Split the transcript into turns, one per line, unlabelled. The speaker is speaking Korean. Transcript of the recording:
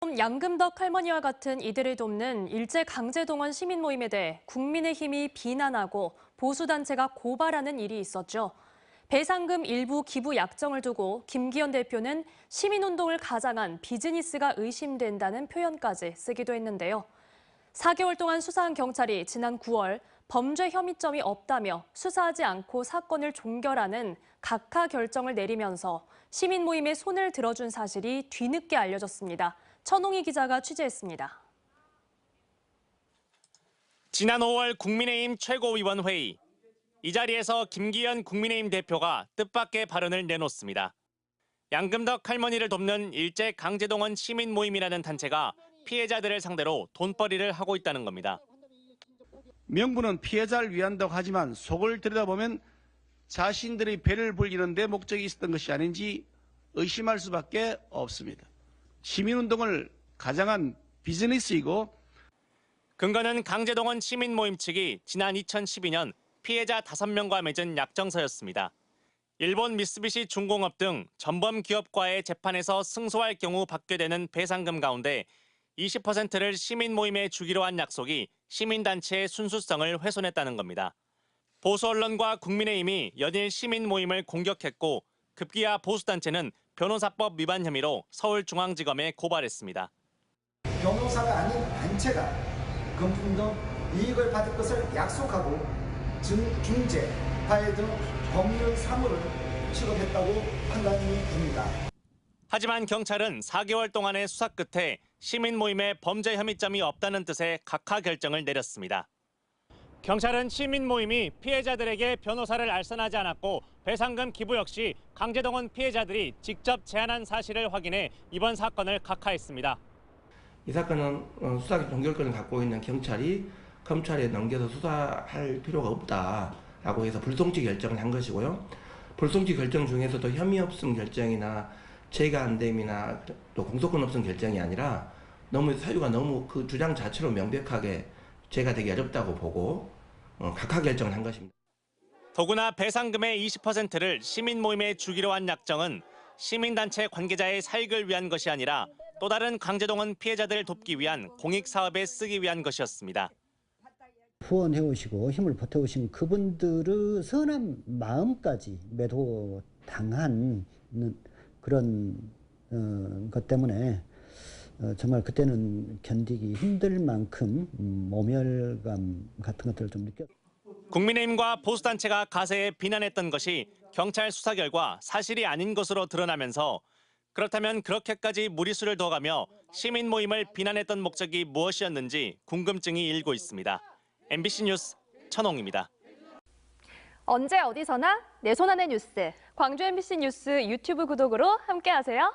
양금덕 할머니와 같은 이들을 돕는 일제강제동원 시민 모임에 대해 국민의힘이 비난하고 보수단체가 고발하는 일이 있었죠. 배상금 일부 기부 약정을 두고 김기현 대표는 시민운동을 가장한 비즈니스가 의심된다는 표현까지 쓰기도 했는데요. 4개월 동안 수사한 경찰이 지난 9월 범죄 혐의점이 없다며 수사하지 않고 사건을 종결하는 각하 결정을 내리면서 시민 모임에 손을 들어준 사실이 뒤늦게 알려졌습니다. 천홍희 기자가 취재했습니다.
지난 5월 국민의힘 최고위원회의. 이 자리에서 김기현 국민의힘 대표가 뜻밖의 발언을 내놓습니다. 양금덕 할머니를 돕는 일제강제동원 시민 모임이라는 단체가 피해자들을 상대로 돈벌이를 하고 있다는 겁니다.
명분은 피해자를 위한다고 하지만 속을 들여다보면 자신들의 배를 불리는 데 목적이 있었던 것이 아닌지 의심할 수밖에 없습니다. 시민운동을 가장한 비즈니스이고
근거는 강제동원 시민 모임 측이 지난 2012년 피해자 5명과 맺은 약정서였습니다. 일본 미쓰비시 중공업 등 전범 기업과의 재판에서 승소할 경우 받게 되는 배상금 가운데 20%를 시민 모임에 주기로 한 약속이 시민단체의 순수성을 훼손했다는 겁니다. 보수 언론과 국민의힘이 연일 시민 모임을 공격했고 급기야 보수단체는 변호사법 위반 혐의로 서울중앙지검에 고발했습니다.
변호사가 아닌 단체가 금품 등 이익을 받을 것을 약속하고 중재, 파해 등 법률 사무를 취급했다고 판단이 됩니다.
하지만 경찰은 4개월 동안의 수사 끝에 시민 모임에 범죄 혐의점이 없다는 뜻의 각하 결정을 내렸습니다. 경찰은 시민 모임이 피해자들에게 변호사를 알선하지 않았고 배상금 기부 역시 강제동원 피해자들이 직접 제안한 사실을 확인해 이번 사건을 각하했습니다.
이 사건은 수사 종결권을 갖고 있는 경찰이 검찰에 넘겨서 수사할 필요가 없다라고 해서 불송치 결정을 한 것이고요. 불송치 결정 중에서도 혐의 없음 결정이나 죄가 안 됨이나 또 공소권 없음 결정이 아니라 사유가 너무 그 주장 자체로 명백하게 죄가 되기 어렵다고 보고 각하 결정을 한 것입니다.
더구나 배상금의 20%를 시민 모임에 주기로 한 약정은 시민단체 관계자의 사익을 위한 것이 아니라 또 다른 강제동원 피해자들을 돕기 위한 공익사업에 쓰기 위한 것이었습니다.
후원해오시고 힘을 보태오신 그분들의 선한 마음까지 매도당한 그런 것 때문에 정말 그때는 견디기 힘들 만큼 모멸감 같은 것들을 좀 느꼈습니다.
국민의힘과 보수단체가 가세에 비난했던 것이 경찰 수사 결과 사실이 아닌 것으로 드러나면서 그렇다면 그렇게까지 무리수를 둬가며 시민 모임을 비난했던 목적이 무엇이었는지 궁금증이 일고 있습니다. MBC 뉴스 천홍입니다.
언제 어디서나 내 손 안의 뉴스.
광주 MBC 뉴스 유튜브 구독으로 함께하세요.